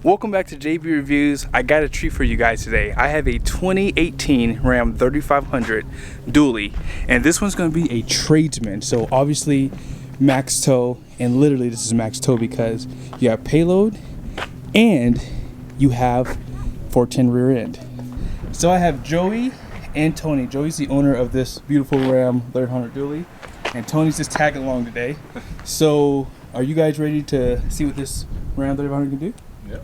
Welcome back to JB Reviews. I got a treat for you guys today. I have a 2018 Ram 3500 dually, and this one's going to be a tradesman. So obviously max tow, and literally this is max tow because you have payload and you have 410 rear end. So I have Joey and Tony. Joey's the owner of this beautiful Ram 3500 dually, and Tony's just tagging along today. So are you guys ready to see what this Ram 3500 can do? Yeah,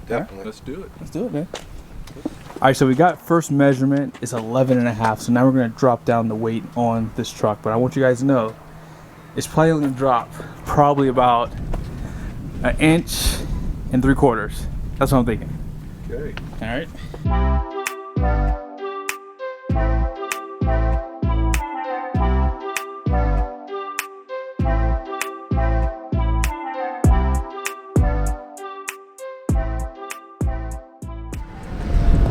definitely. Right. Let's do it. Let's do it, man. All right, so we got first measurement is 11.5. So now we're gonna drop down the weight on this truck. But I want you guys to know, it's probably gonna drop probably about 1 3/4 inches. That's what I'm thinking. Okay. All right.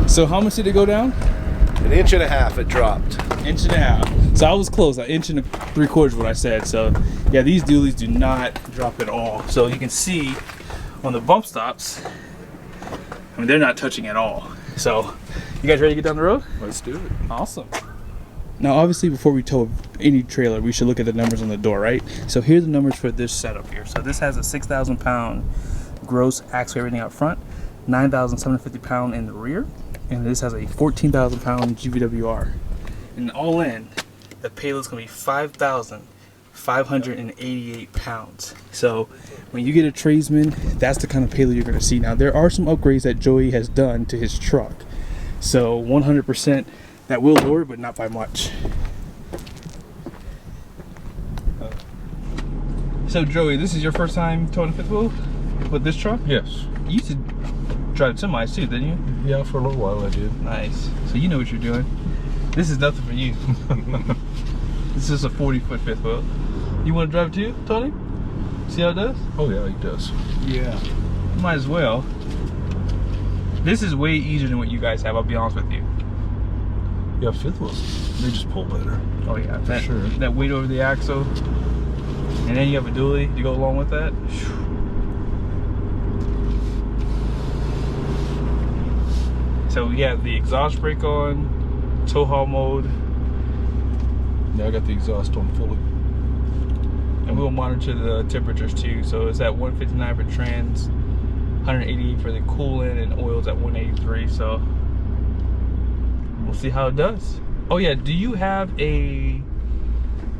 So how much did it go down? 1.5 inches it dropped. 1.5 inches. So I was close, 1 3/4 is what I said. So yeah, these dualies do not drop at all. So you can see on the bump stops, I mean, they're not touching at all. So you guys ready to get down the road? Let's do it. Awesome. Now obviously before we tow any trailer, we should look at the numbers on the door, right? So here's the numbers for this setup here. So this has a 6,000 pound gross axle, everything up front, 9,750 pound in the rear. And this has a 14,000 pound GVWR. And all in, the payload's gonna be 5,588 pounds. So when you get a tradesman, that's the kind of payload you're gonna see. Now there are some upgrades that Joey has done to his truck. So 100% that will lower it, but not by much. So Joey, this is your first time towing a fifth wheel with this truck? Yes. You used to drive semis too, didn't you? Yeah, for a little while I did. Nice. So you know what you're doing. This is nothing for you. This is a 40-foot fifth wheel. You want to drive it too, Tony? See how it does? Oh yeah, it does. Yeah. Might as well. This is way easier than what you guys have, I'll be honest with you. Yeah, fifth wheels, they just pull better. Oh yeah, for sure. That weight over the axle. And then you have a dually to go along with that. So we have the exhaust brake on, tow haul mode. Now I got the exhaust on fully. And we'll monitor the temperatures too. So it's at 159 for trans, 180 for the coolant, and oil's at 183. So we'll see how it does. Oh yeah, do you have a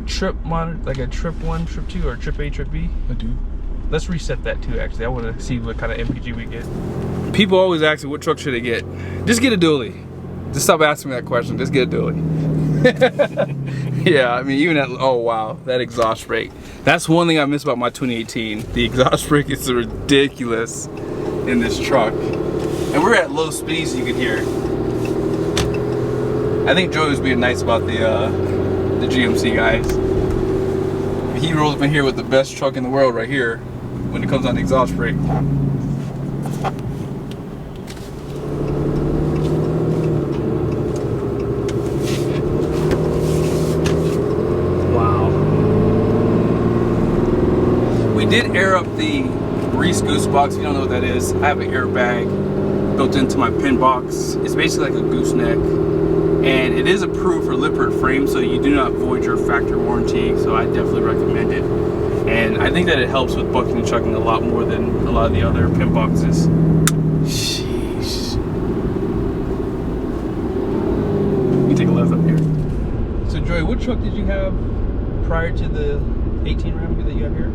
trip monitor, like a trip 1, trip 2, or trip A, trip B? I do. Let's reset that too, actually. I want to see what kind of MPG we get. People always ask me, what truck should I get? Just get a dually. Just stop asking me that question. Just get a dually. Yeah, I mean, even at, oh wow, that exhaust brake. That's one thing I miss about my 2018. The exhaust brake is ridiculous in this truck. And we're at low speeds, you can hear. I think Joey was being nice about the GMC guys. He rolls up in here with the best truck in the world right here when it comes on the exhaust brake. Wow. We did air up the Reese Goose box. If you don't know what that is, I have an airbag built into my pin box. It's basically like a gooseneck. And it is approved for Lippert frame, so you do not void your factory warranty, so I definitely recommend it. And I think that it helps with bucking and chucking a lot more than a lot of the other pin boxes. Sheesh. Let me take a left up here. So Joey, what truck did you have prior to the 18 Ram that you have here?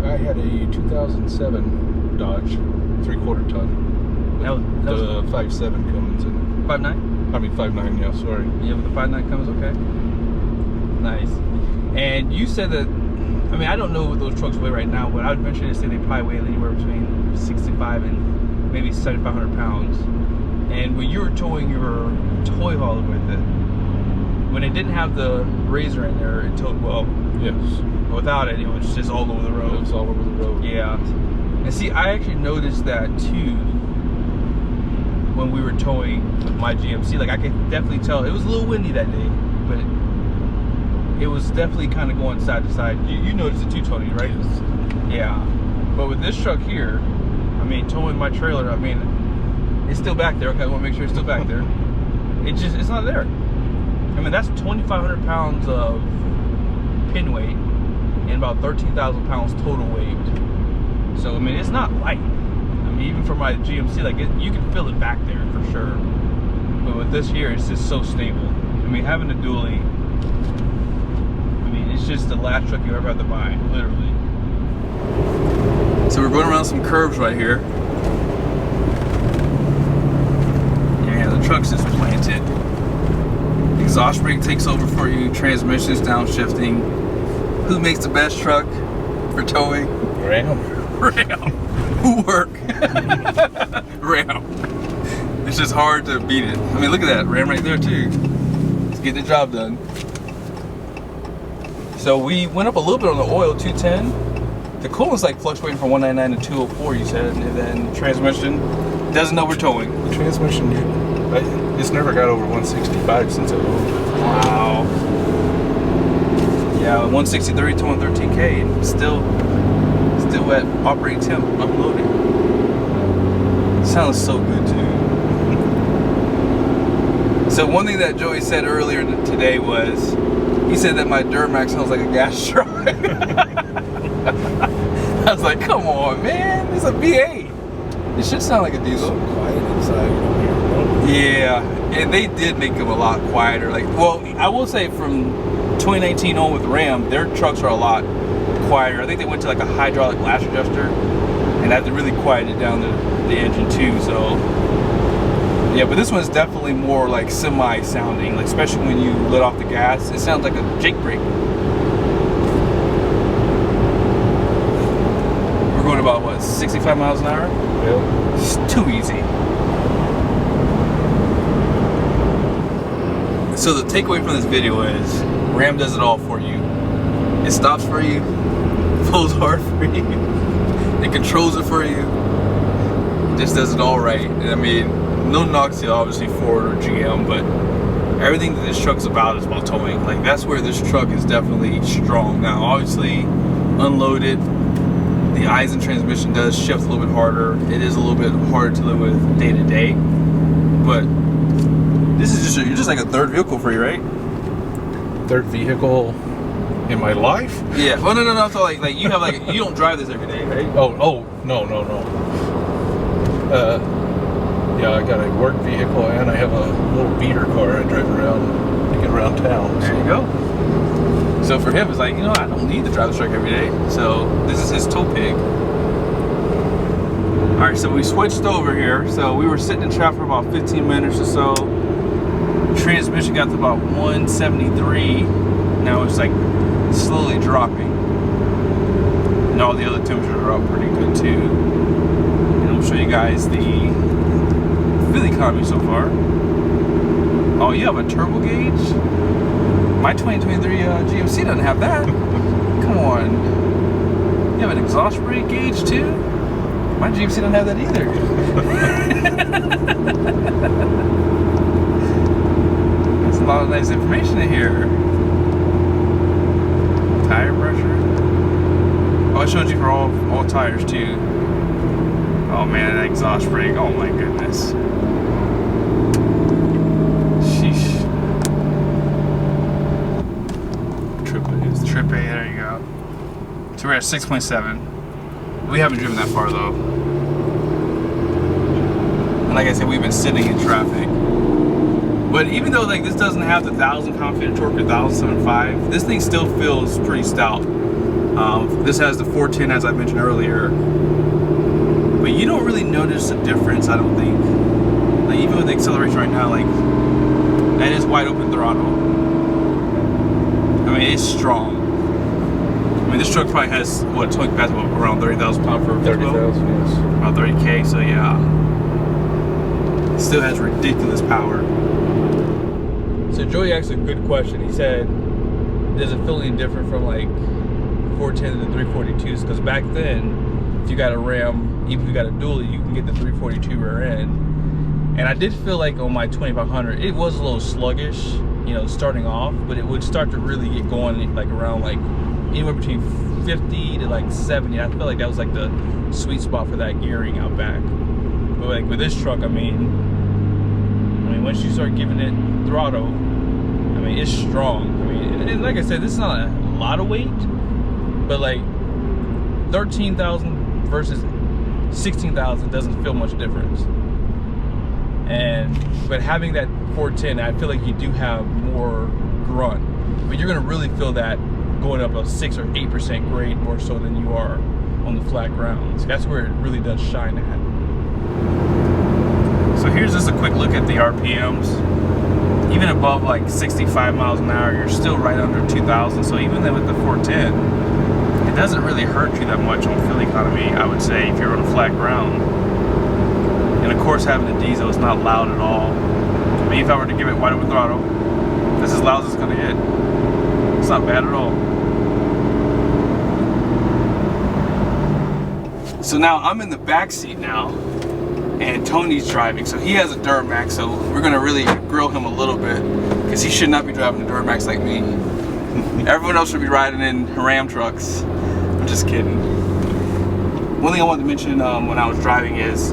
I had a 2007 Dodge 3/4 ton. That was 5.7 Cummins in it. 5.9? I mean 5.9, yeah, sorry. Yeah, with the 5.9 Cummins, okay. Nice. And you said that, I mean, I don't know what those trucks weigh right now, but I would venture to say they probably weigh anywhere between 65 and maybe 7,500 pounds. And when you were towing your toy hauler with it, when it didn't have the razor in there, it towed well. Yes. Without it, it was just all over the road. It was all over the road. Yeah. And see, I actually noticed that too when we were towing with my GMC. Like, I could definitely tell it was a little windy that day, but it was definitely kind of going side to side. You noticed it too, Tony, right? Yes. Yeah. But with this truck here, I mean, towing my trailer, I mean, it's still back there. Okay, I want to make sure it's still back there. It's not there. I mean, that's 2,500 pounds of pin weight and about 13,000 pounds total weight. So, I mean, it's not light. I mean, even for my GMC, like, you can feel it back there for sure. But with this here, it's just so stable. I mean, having a dually, I mean, it's just the last truck you ever have to buy, literally. So we're going around some curves right here. Yeah, the truck's just planted. Exhaust brake takes over for you, transmission's downshifting. Who makes the best truck for towing? Ram. Who work? Ram. It's just hard to beat it. I mean, look at that, Ram right there too. Let's get the job done. So we went up a little bit on the oil, 210. The coolant's like fluctuating from 199 to 204, you said, and then transmission doesn't overtowing. The transmission, it's never got over 165 since it owned. Wow. Yeah, 163 to 113K, and still at operating temp, unloading. Sounds so good too. So one thing that Joey said earlier today was, he said that my Duramax sounds like a gas truck. I was like, come on, man, it's a V8. It should sound like a diesel. So quiet inside. Yeah, and they did make them a lot quieter. Like, well, I will say from 2019 on with Ram, their trucks are a lot quieter. I think they went to like a hydraulic lash adjuster, and that really quieted down the engine too. So, yeah, but this one's definitely more like semi-sounding. Like, especially when you let off the gas, it sounds like a Jake brake. We're going about what, 65 miles an hour? Yeah. It's too easy. So the takeaway from this video is Ram does it all for you. It stops for you, pulls hard for you, it controls it for you, it just does it all right. And I mean, no knocks to obviously Ford or GM, but everything that this truck's about is about towing. Like, that's where this truck is definitely strong. Now, obviously, unloaded, the Eisen transmission does shift a little bit harder. It is a little bit harder to live with day to day, but this is just, you're just like a third vehicle for you, right? Third vehicle in my life? Yeah. Well, no. So like you have like, you don't drive this every day, right? Oh, no. Yeah, I got a work vehicle and I have a little beater car I drive around to get around town. There you go. So for him, it's like, you know, I don't need to drive the truck every day. So this is his tow pig. All right, so we switched over here. So we were sitting in traffic for about 15 minutes or so. Transmission got to about 173. Now it's like slowly dropping. And all the other temperatures are up pretty good too. And I'll show you guys the fuel economy so far. Oh, you have a turbo gauge? My 2023 GMC doesn't have that. Come on. You have an exhaust brake gauge too? My GMC doesn't have that either. That's a lot of nice information in here. Tire pressure. Oh, I showed you for all tires too. Oh man, that exhaust brake. Oh my goodness. Sheesh. Trip A, there you go. So we're at 6.7. We haven't driven that far though. And like I said, we've been sitting in traffic. But even though like this doesn't have the 1,000 pound-feet torque or 1,075, this thing still feels pretty stout. This has the 410 as I mentioned earlier. But you don't really notice a difference, I don't think. Like even with the acceleration right now, like that is wide open throttle. I mean, it's strong. I mean, this truck probably has, what, towing capacity around 30,000 pounds for 30,000, yes. About 30K, so yeah. It still has ridiculous power. So Joey asked a good question. He said, does it feel any different from like 410 to the 342s? Because back then, if you got a Ram, even if you got a dually, you can get the 342 rear end. And I did feel like on my 2500, it was a little sluggish, you know, starting off, but it would start to really get going like around like anywhere between 50 to like 70. I feel like that was like the sweet spot for that gearing out back. But like with this truck, I mean once you start giving it throttle, I mean it's strong. I mean, and like I said, this is not a lot of weight, but like 13,000 versus 16,000 doesn't feel much difference. But having that 410, I feel like you do have more grunt, but you're gonna really feel that going up a 6 or 8% grade more so than you are on the flat grounds. That's where it really does shine at. So here's just a quick look at the RPMs. Even above like 65 miles an hour, you're still right under 2,000. So even then with the 410, it doesn't really hurt you that much on fuel economy, I would say, if you're on a flat ground. And of course, having a diesel is not loud at all. I mean, if I were to give it wide open throttle, this is as loud as it's gonna get. It's not bad at all. So now I'm in the back seat now, and Tony's driving. So he has a Duramax, so we're gonna really grill him a little bit, because he should not be driving a Duramax like me. Everyone else should be riding in Ram trucks. I'm just kidding. One thing I wanted to mention when I was driving is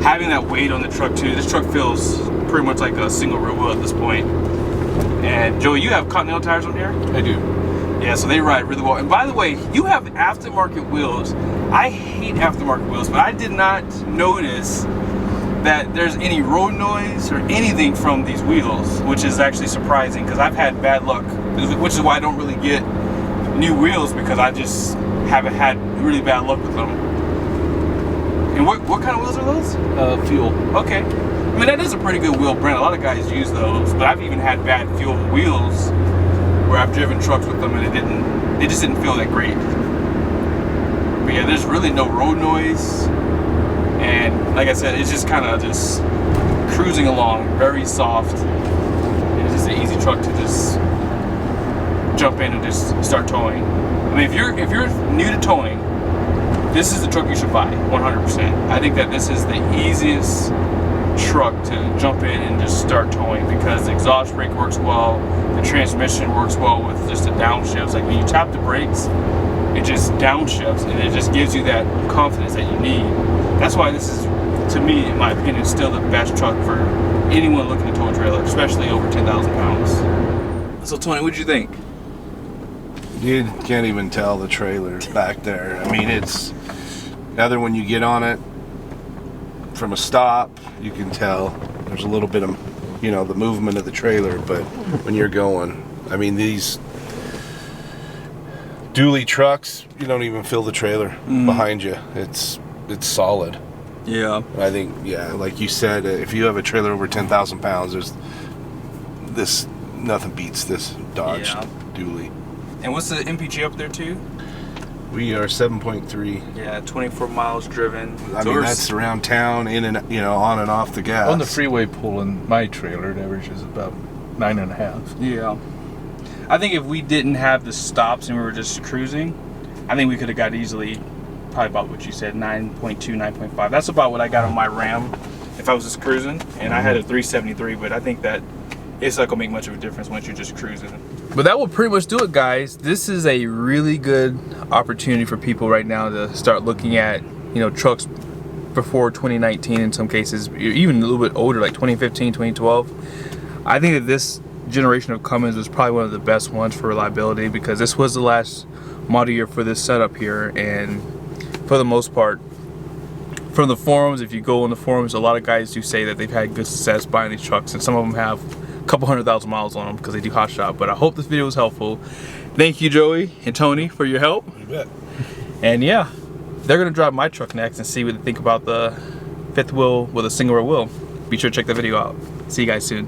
having that weight on the truck too. This truck feels pretty much like a single rear wheel at this point. And Joey, you have Continental tires on here? I do. Yeah, so they ride really well. And by the way, you have aftermarket wheels. I hate aftermarket wheels, but I did not notice that there's any road noise or anything from these wheels, which is actually surprising because I've had bad luck, which is why I don't really get new wheels, because I just haven't had really bad luck with them. And what kind of wheels are those? Fuel. Okay. I mean, that is a pretty good wheel brand. A lot of guys use those, but I've even had bad fuel wheels where I've driven trucks with them and it just didn't feel that great. But yeah, there's really no road noise. And like I said, it's just kind of just cruising along, very soft. And it's just an easy truck to just jump in and just start towing. I mean, if you're new to towing, this is the truck you should buy, 100%. I think that this is the easiest truck to jump in and just start towing, because the exhaust brake works well, the transmission works well with just the downshifts. Like when you tap the brakes, it just downshifts and it just gives you that confidence that you need. That's why this is, to me, in my opinion, still the best truck for anyone looking to tow a trailer, especially over 10,000 pounds. So Tony, what did you think? You can't even tell the trailer back there. I mean, it's either when you get on it from a stop, you can tell there's a little bit of, you know, the movement of the trailer, but when you're going, I mean, these dually trucks, you don't even feel the trailer behind you. It's solid. Yeah. I think, yeah, like you said, if you have a trailer over 10,000 pounds, nothing beats this Dodge dually. And what's the MPG up there too? We are 7.3. Yeah, 24 miles driven. I mean, that's around town, in and, you know, on and off the gas. On the freeway pulling my trailer, it averages about 9.5. Yeah. I think if we didn't have the stops and we were just cruising, I think we could have got easily, probably about what you said, 9.2, 9.5. That's about what I got on my Ram if I was just cruising. And I had a 373, but I think that it's not gonna make much of a difference once you're just cruising. But that will pretty much do it, guys. This is a really good opportunity for people right now to start looking at, you know, trucks before 2019 in some cases, even a little bit older, like 2015, 2012. I think that this generation of Cummins was probably one of the best ones for reliability, because this was the last model year for this setup here. And for the most part, from the forums, if you go on the forums, a lot of guys do say that they've had good success buying these trucks, and some of them have a couple 100,000 miles on them because they do hot shop. But I hope this video was helpful. Thank you, Joey and Tony, for your help. You bet. And yeah, they're gonna drive my truck next and see what they think about the fifth wheel with a single rear wheel. Be sure to check the video out. See you guys soon.